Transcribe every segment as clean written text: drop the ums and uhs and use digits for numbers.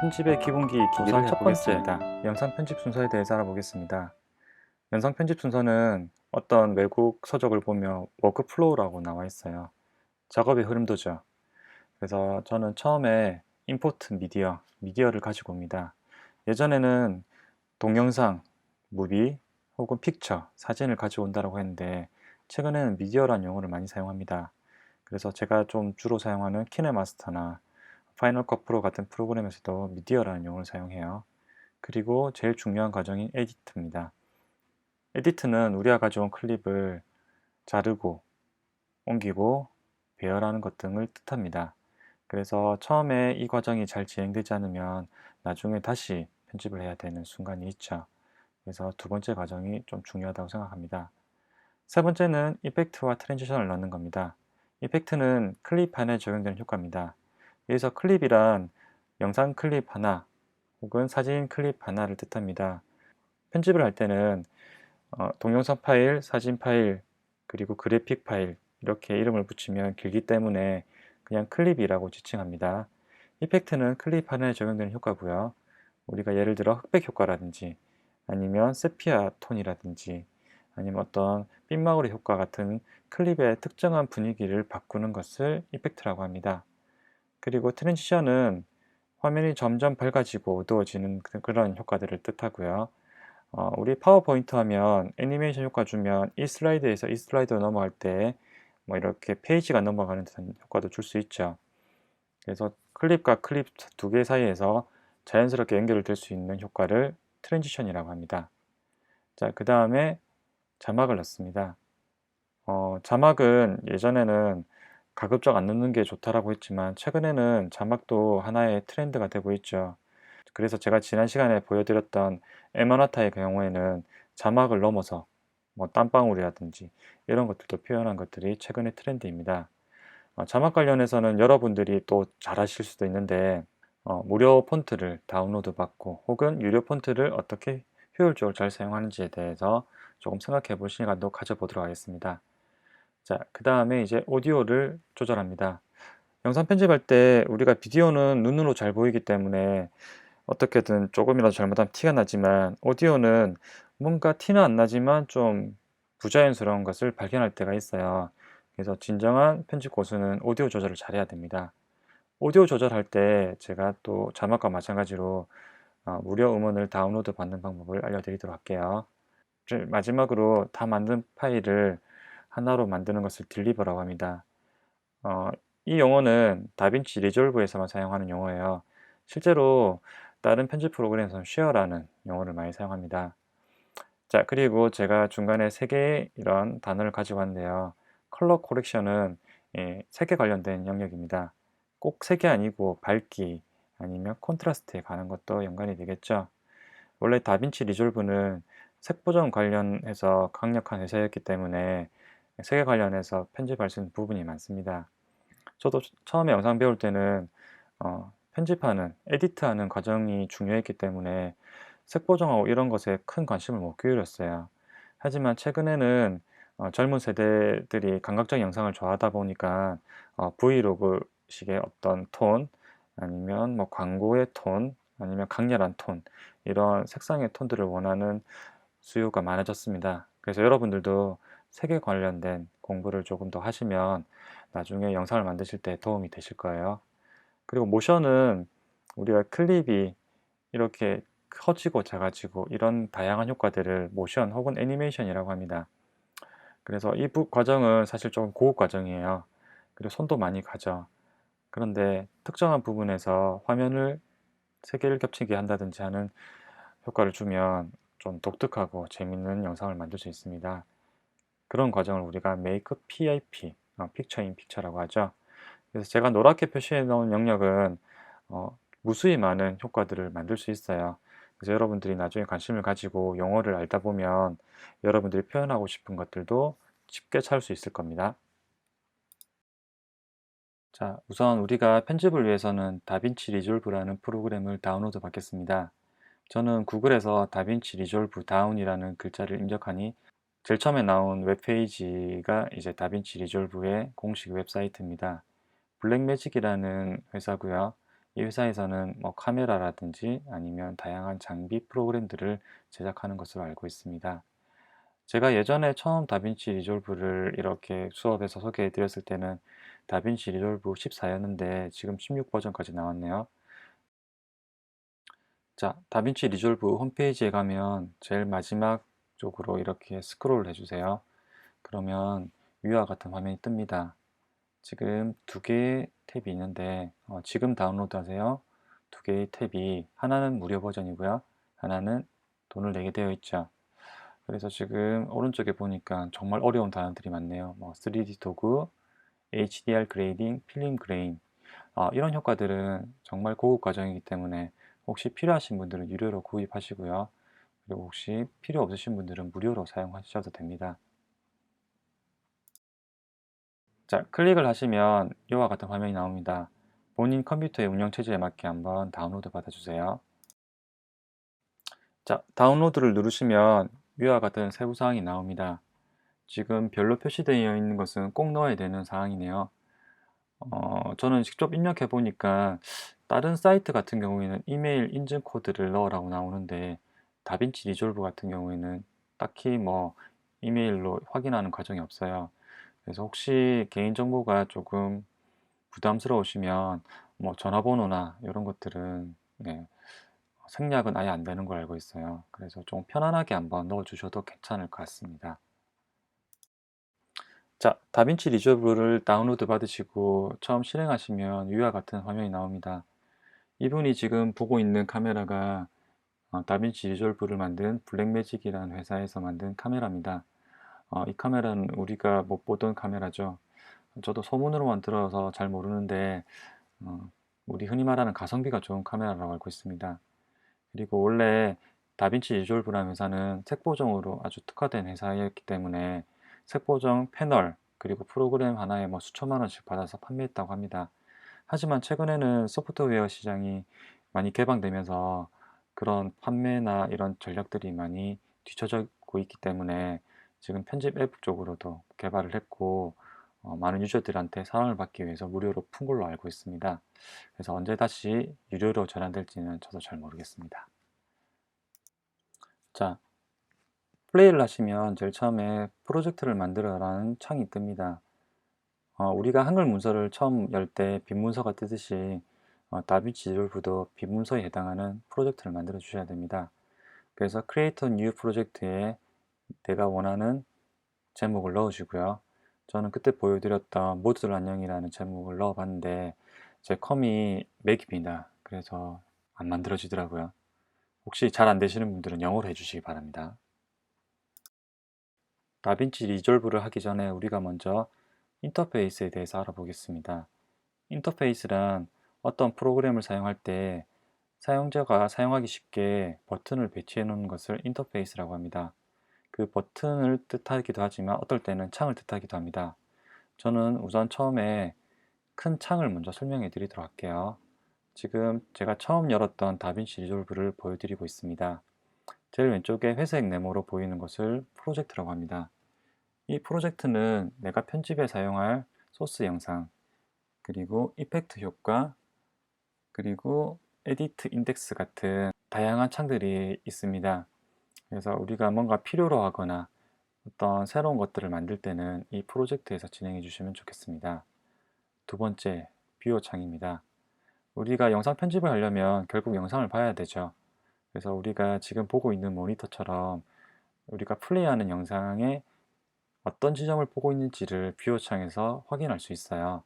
편집의 기본기 기기를 첫 번째, 영상 편집 순서에 대해서 알아보겠습니다. 영상 편집 순서는 어떤 외국 서적을 보며 워크플로우라고 나와 있어요. 작업의 흐름도죠. 그래서 저는 처음에 임포트 미디어를 가지고 옵니다. 예전에는 동영상, 무비 혹은 픽처, 사진을 가지고 온다고 했는데 최근에는 미디어라는 용어를 많이 사용합니다. 그래서 제가 좀 주로 사용하는 키네마스터나 파이널 컷 프로 같은 프로그램에서도 미디어라는 용어를 사용해요. 그리고 제일 중요한 과정인 에디트입니다. 에디트는 우리가 가져온 클립을 자르고 옮기고 배열하는 것 등을 뜻합니다. 그래서 처음에 이 과정이 잘 진행되지 않으면 나중에 다시 편집을 해야 되는 순간이 있죠. 그래서 두 번째 과정이 좀 중요하다고 생각합니다. 세 번째는 이펙트와 트랜지션을 넣는 겁니다. 이펙트는 클립 안에 적용되는 효과입니다. 여기서 클립이란 영상 클립 하나 혹은 사진 클립 하나를 뜻합니다. 편집을 할 때는 동영상 파일, 사진 파일, 그리고 그래픽 파일 이렇게 이름을 붙이면 길기 때문에 그냥 클립이라고 지칭합니다. 이펙트는 클립 하나에 적용되는 효과고요. 우리가 예를 들어 흑백 효과라든지 아니면 세피아 톤이라든지 아니면 어떤 빗마구리 효과 같은 클립의 특정한 분위기를 바꾸는 것을 이펙트라고 합니다. 그리고 트랜지션은 화면이 점점 밝아지고 어두워지는 그런 효과들을 뜻하고요. 우리 파워포인트 하면 애니메이션 효과 주면 이 슬라이드에서 이 슬라이드로 넘어갈 때 뭐 이렇게 페이지가 넘어가는 듯한 효과도 줄 수 있죠. 그래서 클립과 클립 두 개 사이에서 자연스럽게 연결될 수 있는 효과를 트랜지션이라고 합니다. 자, 그 다음에 자막을 넣습니다. 자막은 예전에는 가급적 안 넣는 게 좋다라고 했지만 최근에는 자막도 하나의 트렌드가 되고 있죠. 그래서 제가 지난 시간에 보여드렸던 에머나타의 경우에는 자막을 넘어서 뭐 땀방울이라든지 이런 것들도 표현한 것들이 최근의 트렌드입니다. 자막 관련해서는 여러분들이 또 잘 아실 수도 있는데 무료 폰트를 다운로드 받고 혹은 유료 폰트를 어떻게 효율적으로 잘 사용하는지에 대해서 조금 생각해 볼 시간도 가져보도록 하겠습니다. 자, 그 다음에 이제 오디오를 조절합니다. 영상 편집할 때 우리가 비디오는 눈으로 잘 보이기 때문에 어떻게든 조금이라도 잘못하면 티가 나지만 오디오는 뭔가 티는 안 나지만 좀 부자연스러운 것을 발견할 때가 있어요. 그래서 진정한 편집 고수는 오디오 조절을 잘해야 됩니다. 오디오 조절할 때 제가 또 자막과 마찬가지로 무료 음원을 다운로드 받는 방법을 알려드리도록 할게요. 마지막으로 다 만든 파일을 하나로 만드는 것을 딜리버라고 합니다. 어, 이 용어는 다빈치 리졸브에서만 사용하는 용어예요. 실제로 다른 편집 프로그램에서는 쉐어라는 용어를 많이 사용합니다. 자, 그리고 제가 중간에 세 개의 이런 단어를 가지고 왔는데요. 컬러 코렉션은 색에 관련된 영역입니다. 꼭 색이 아니고 밝기 아니면 콘트라스트에 관한 것도 연관이 되겠죠. 원래 다빈치 리졸브는 색 보정 관련해서 강력한 회사였기 때문에 색에 관련해서 편집할 수 있는 부분이 많습니다. 저도 처음에 영상 배울 때는 편집하는, 에디트하는 과정이 중요했기 때문에 색 보정하고 이런 것에 큰 관심을 못 기울였어요. 하지만 최근에는 젊은 세대들이 감각적인 영상을 좋아하다 보니까 브이로그식의 어떤 톤, 아니면 뭐 광고의 톤, 아니면 강렬한 톤, 이런 색상의 톤들을 원하는 수요가 많아졌습니다. 그래서 여러분들도 색에 관련된 공부를 조금 더 하시면 나중에 영상을 만드실 때 도움이 되실 거예요. 그리고 모션은 우리가 클립이 이렇게 커지고 작아지고 이런 다양한 효과들을 모션 혹은 애니메이션이라고 합니다. 그래서 이 과정은 사실 조금 고급 과정이에요. 그리고 손도 많이 가죠. 그런데 특정한 부분에서 화면을 세 개를 겹치게 한다든지 하는 효과를 주면 좀 독특하고 재밌는 영상을 만들 수 있습니다. 그런 과정을 우리가 Make PIP, Picture in Picture라고 하죠. 그래서 제가 노랗게 표시해 놓은 영역은 무수히 많은 효과들을 만들 수 있어요. 그래서 여러분들이 나중에 관심을 가지고 용어를 알다 보면 여러분들이 표현하고 싶은 것들도 쉽게 찾을 수 있을 겁니다. 자, 우선 우리가 편집을 위해서는 다빈치 리졸브라는 프로그램을 다운로드 받겠습니다. 저는 구글에서 다빈치 리졸브 다운이라는 글자를 입력하니 제일 처음에 나온 웹페이지가 이제 다빈치 리졸브의 공식 웹사이트입니다. 블랙매직이라는 회사고요. 이 회사에서는 뭐 카메라라든지 아니면 다양한 장비 프로그램들을 제작하는 것으로 알고 있습니다. 제가 예전에 처음 다빈치 리졸브를 이렇게 수업에서 소개해 드렸을 때는 다빈치 리졸브 14였는데 지금 16 버전까지 나왔네요. 자, 다빈치 리졸브 홈페이지에 가면 제일 마지막 쪽으로 이렇게 스크롤을 해주세요. 그러면 위와 같은 화면이 뜹니다. 지금 두 개의 탭이 있는데 지금 다운로드 하세요. 두 개의 탭이 하나는 무료 버전이고요. 하나는 돈을 내게 되어 있죠. 그래서 지금 오른쪽에 보니까 정말 어려운 단어들이 많네요. 뭐 3D 도구, HDR 그레이딩, 필름 그레인 이런 효과들은 정말 고급 과정이기 때문에 혹시 필요하신 분들은 유료로 구입하시고요. 그리고 혹시 필요 없으신 분들은 무료로 사용하셔도 됩니다. 자, 클릭을 하시면 이와 같은 화면이 나옵니다. 본인 컴퓨터의 운영체제에 맞게 한번 다운로드 받아주세요. 자, 다운로드를 누르시면 위와 같은 세부사항이 나옵니다. 지금 별로 표시되어 있는 것은 꼭 넣어야 되는 사항이네요. 저는 직접 입력해 보니까 다른 사이트 같은 경우에는 이메일 인증 코드를 넣으라고 나오는데 다빈치 리졸브 같은 경우에는 딱히 뭐 이메일로 확인하는 과정이 없어요. 그래서 혹시 개인정보가 조금 부담스러우시면 뭐 전화번호나 이런 것들은 네, 생략은 아예 안 되는 걸 알고 있어요. 그래서 좀 편안하게 한번 넣어 주셔도 괜찮을 것 같습니다. 자, 다빈치 리졸브를 다운로드 받으시고 처음 실행하시면 위와 같은 화면이 나옵니다. 이분이 지금 보고 있는 카메라가 다빈치 리졸브를 만든 블랙매직이라는 회사에서 만든 카메라입니다. 이 카메라는 우리가 못 보던 카메라죠. 저도 소문으로만 들어서 잘 모르는데 어, 우리 흔히 말하는 가성비가 좋은 카메라라고 알고 있습니다. 그리고 원래 다빈치 리졸브라는 회사는 색보정으로 아주 특화된 회사였기 때문에 색보정 패널 그리고 프로그램 하나에 뭐 수천만 원씩 받아서 판매했다고 합니다. 하지만 최근에는 소프트웨어 시장이 많이 개방되면서 그런 판매나 이런 전략들이 많이 뒤처지고 있기 때문에 지금 편집 앱 쪽으로도 개발을 했고 많은 유저들한테 사랑을 받기 위해서 무료로 푼 걸로 알고 있습니다. 그래서 언제 다시 유료로 전환될지는 저도 잘 모르겠습니다. 자, 플레이를 하시면 제일 처음에 프로젝트를 만들어라는 창이 뜹니다. 우리가 한글 문서를 처음 열 때 빈문서가 뜨듯이 다빈치 리졸브도 빈문서에 해당하는 프로젝트를 만들어 주셔야 됩니다. 그래서 Create a New Project에 내가 원하는 제목을 넣으시고요. 저는 그때 보여드렸던 모두들 안녕이라는 제목을 넣어봤는데 제 컴이 맥입니다. 그래서 안 만들어지더라고요. 혹시 잘 안 되시는 분들은 영어로 해주시기 바랍니다. 다빈치 리졸브를 하기 전에 우리가 먼저 인터페이스에 대해서 알아보겠습니다. 인터페이스란 어떤 프로그램을 사용할 때 사용자가 사용하기 쉽게 버튼을 배치해 놓은 것을 인터페이스라고 합니다. 그 버튼을 뜻하기도 하지만 어떨 때는 창을 뜻하기도 합니다. 저는 우선 처음에 큰 창을 먼저 설명해 드리도록 할게요. 지금 제가 처음 열었던 다빈치 리졸브를 보여드리고 있습니다. 제일 왼쪽에 회색 네모로 보이는 것을 프로젝트라고 합니다. 이 프로젝트는 내가 편집에 사용할 소스 영상, 그리고 이펙트 효과, 그리고 에디트 인덱스 같은 다양한 창들이 있습니다. 그래서 우리가 뭔가 필요로 하거나 어떤 새로운 것들을 만들 때는 이 프로젝트에서 진행해 주시면 좋겠습니다. 두 번째, 뷰어 창입니다. 우리가 영상 편집을 하려면 결국 영상을 봐야 되죠. 그래서 우리가 지금 보고 있는 모니터처럼 우리가 플레이하는 영상의 어떤 지점을 보고 있는지를 뷰어 창에서 확인할 수 있어요.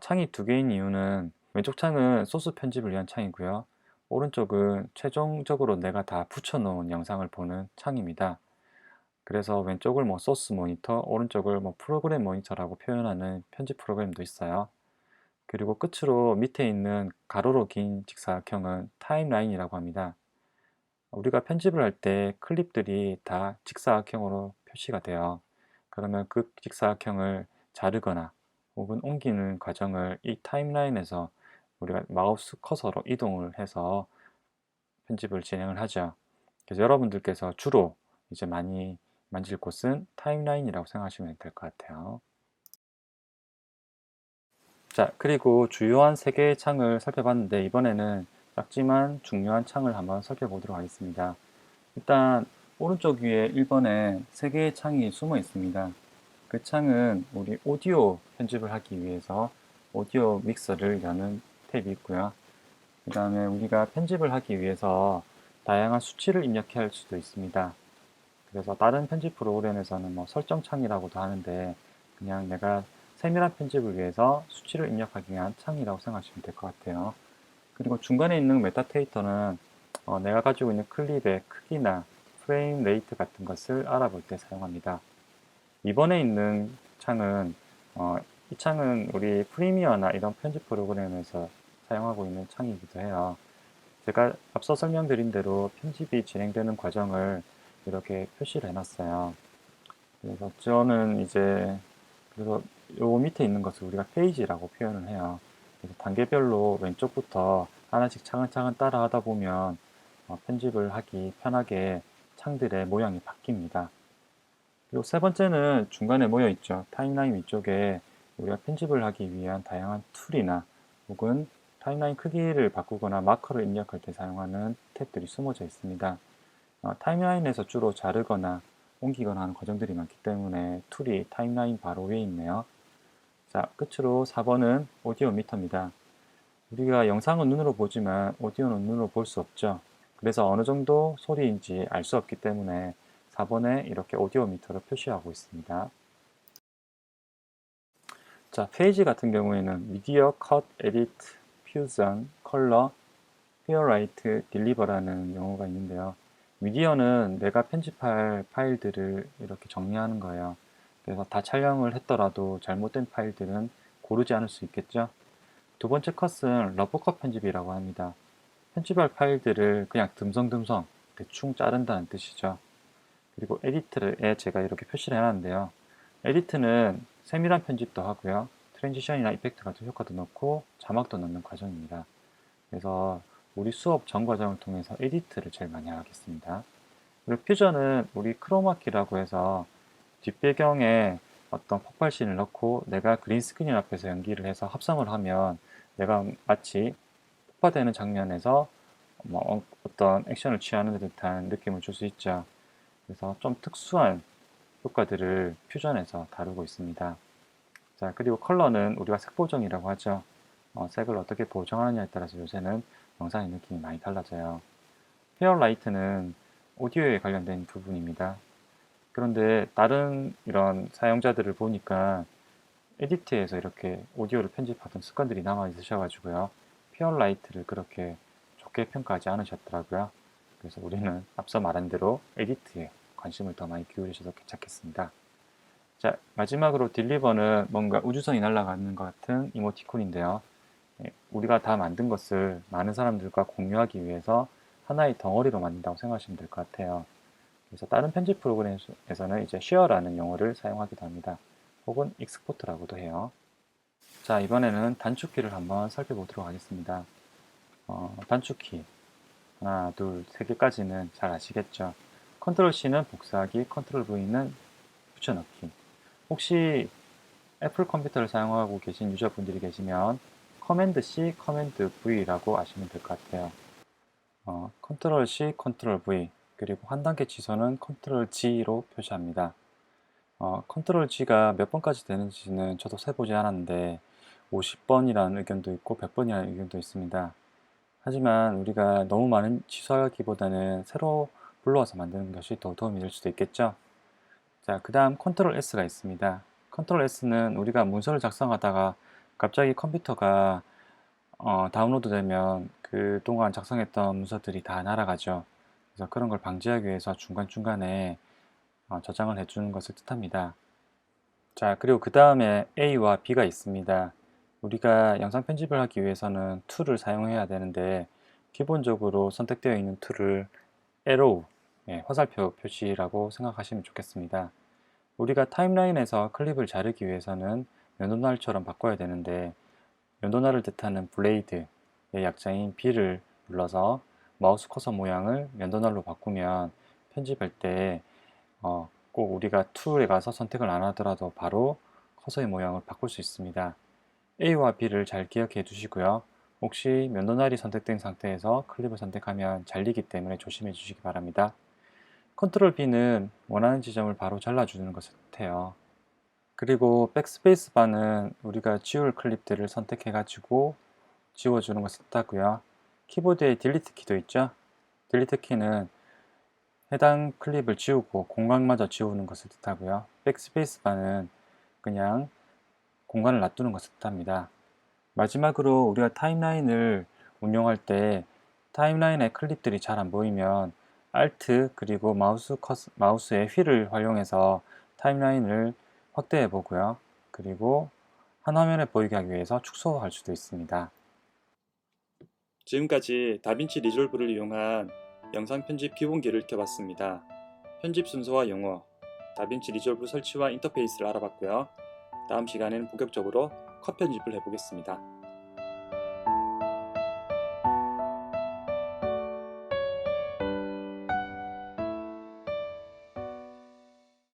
창이 두 개인 이유는 왼쪽 창은 소스 편집을 위한 창이고요. 오른쪽은 최종적으로 내가 다 붙여놓은 영상을 보는 창입니다. 그래서 왼쪽을 뭐 소스 모니터, 오른쪽을 뭐 프로그램 모니터라고 표현하는 편집 프로그램도 있어요. 그리고 끝으로 밑에 있는 가로로 긴 직사각형은 타임라인이라고 합니다. 우리가 편집을 할 때 클립들이 다 직사각형으로 표시가 돼요. 그러면 그 직사각형을 자르거나 혹은 옮기는 과정을 이 타임라인에서 우리가 마우스 커서로 이동을 해서 편집을 진행을 하죠. 그래서 여러분들께서 주로 이제 많이 만질 곳은 타임라인이라고 생각하시면 될 것 같아요. 자, 그리고 주요한 3개의 창을 살펴봤는데 이번에는 작지만 중요한 창을 한번 살펴보도록 하겠습니다. 일단 오른쪽 위에 1번에 3개의 창이 숨어 있습니다. 그 창은 우리 오디오 편집을 하기 위해서 오디오 믹서를 여는 탭이 있고요. 그 다음에 우리가 편집을 하기 위해서 다양한 수치를 입력해야 할 수도 있습니다. 그래서 다른 편집 프로그램에서는 뭐 설정 창이라고도 하는데 그냥 내가 세밀한 편집을 위해서 수치를 입력하기 위한 창이라고 생각하시면 될 것 같아요. 그리고 중간에 있는 메타데이터는 내가 가지고 있는 클립의 크기나 프레임 레이트 같은 것을 알아볼 때 사용합니다. 이번에 있는 창은 이 창은 우리 프리미어나 이런 편집 프로그램에서 사용하고 있는 창이기도 해요. 제가 앞서 설명드린 대로 편집이 진행되는 과정을 이렇게 표시를 해놨어요. 그래서 저는 이제 그래서 요 밑에 있는 것을 우리가 페이지라고 표현을 해요. 그래서 단계별로 왼쪽부터 하나씩 차근차근 따라 하다 보면 편집을 하기 편하게 창들의 모양이 바뀝니다. 그리고 세 번째는 중간에 모여 있죠. 타임라인 위쪽에 우리가 편집을 하기 위한 다양한 툴이나 혹은 타임라인 크기를 바꾸거나 마커를 입력할 때 사용하는 탭들이 숨어져 있습니다. 타임라인에서 주로 자르거나 옮기거나 하는 과정들이 많기 때문에 툴이 타임라인 바로 위에 있네요. 자, 끝으로 4번은 오디오 미터입니다. 우리가 영상은 눈으로 보지만 오디오는 눈으로 볼 수 없죠. 그래서 어느 정도 소리인지 알 수 없기 때문에 4번에 이렇게 오디오 미터를 표시하고 있습니다. 자, 페이지 같은 경우에는 미디어, 컷, 에디트, 퓨전, 컬러, 페어라이트, 딜리버라는 용어가 있는데요. 미디어는 내가 편집할 파일들을 이렇게 정리하는 거예요. 그래서 다 촬영을 했더라도 잘못된 파일들은 고르지 않을 수 있겠죠. 두 번째 컷은 러프컷 편집이라고 합니다. 편집할 파일들을 그냥 듬성듬성 대충 자른다는 뜻이죠. 그리고 에디트에 제가 이렇게 표시를 해놨는데요. 에디트는 세밀한 편집도 하고요. 트랜지션이나 이펙트 같은 효과도 넣고 자막도 넣는 과정입니다. 그래서 우리 수업 전 과정을 통해서 에디트를 제일 많이 하겠습니다. 그리고 퓨전은 우리 크로마키라고 해서 뒷배경에 어떤 폭발신을 넣고 내가 그린 스크린 앞에서 연기를 해서 합성을 하면 내가 마치 폭파되는 장면에서 뭐 어떤 액션을 취하는 듯한 느낌을 줄 수 있죠. 그래서 좀 특수한 효과들을 퓨전에서 다루고 있습니다. 자, 그리고 컬러는 우리가 색 보정이라고 하죠. 색을 어떻게 보정하느냐에 따라서 요새는 영상의 느낌이 많이 달라져요. 페어라이트는 오디오에 관련된 부분입니다. 그런데 다른 이런 사용자들을 보니까 에디트에서 이렇게 오디오를 편집하던 습관들이 남아 있으셔가지고요. 페어라이트를 그렇게 좋게 평가하지 않으셨더라고요. 그래서 우리는 앞서 말한 대로 에디트에 관심을 더 많이 기울이셔서 괜찮겠습니다. 자, 마지막으로 딜리버는 뭔가 우주선이 날아가는 것 같은 이모티콘인데요. 우리가 다 만든 것을 많은 사람들과 공유하기 위해서 하나의 덩어리로 만든다고 생각하시면 될 것 같아요. 그래서 다른 편집 프로그램에서는 이제 share라는 용어를 사용하기도 합니다. 혹은 export라고도 해요. 자, 이번에는 단축키를 한번 살펴보도록 하겠습니다. 단축키 하나, 둘, 세 개까지는 잘 아시겠죠? 컨트롤 C는 복사하기, 컨트롤 V는 붙여넣기. 혹시 애플 컴퓨터를 사용하고 계신 유저분들이 계시면 커맨드 C, 커맨드 V라고 아시면 될 것 같아요. 컨트롤 C, 컨트롤 V 그리고 한 단계 취소는 컨트롤 G로 표시합니다. 컨트롤 G가 몇 번까지 되는지는 저도 세보지 않았는데 50번이라는 의견도 있고 100번이라는 의견도 있습니다. 하지만 우리가 너무 많은 취소하기보다는 새로 불러와서 만드는 것이 더 도움이 될 수도 있겠죠. 자, 그 다음 컨트롤 S가 있습니다. 컨트롤 S는 우리가 문서를 작성하다가 갑자기 컴퓨터가 다운로드 되면 그동안 작성했던 문서들이 다 날아가죠. 그래서 그런 걸 방지하기 위해서 중간중간에 저장을 해주는 것을 뜻합니다. 자, 그리고 그 다음에 A와 B가 있습니다. 우리가 영상 편집을 하기 위해서는 툴을 사용해야 되는데 기본적으로 선택되어 있는 툴을 arrow, 화살표 표시라고 생각하시면 좋겠습니다. 우리가 타임라인에서 클립을 자르기 위해서는 면도날처럼 바꿔야 되는데 면도날을 뜻하는 블레이드의 약자인 B를 눌러서 마우스 커서 모양을 면도날로 바꾸면 편집할 때 꼭 우리가 툴에 가서 선택을 안 하더라도 바로 커서의 모양을 바꿀 수 있습니다. A와 B를 잘 기억해 두시고요. 혹시 면도날이 선택된 상태에서 클립을 선택하면 잘리기 때문에 조심해 주시기 바랍니다. 컨트롤 B는 원하는 지점을 바로 잘라주는 것을 뜻해요. 그리고 백스페이스 바는 우리가 지울 클립들을 선택해 가지고 지워주는 것을 뜻하고요. 키보드에 딜리트 키도 있죠? 딜리트 키는 해당 클립을 지우고 공간마저 지우는 것을 뜻하고요. 백스페이스 바는 그냥 공간을 놔두는 것을 뜻합니다. 마지막으로 우리가 타임라인을 운영할 때 타임라인에 클립들이 잘 안 보이면 Alt 그리고 마우스의 휠을 활용해서 타임라인을 확대해 보고요. 그리고 한 화면에 보이게 하기 위해서 축소할 수도 있습니다. 지금까지 다빈치 리졸브를 이용한 영상 편집 기본기를 익혀봤습니다. 편집 순서와 용어, 다빈치 리졸브 설치와 인터페이스를 알아봤고요. 다음 시간에는 본격적으로 컷 편집을 해보겠습니다.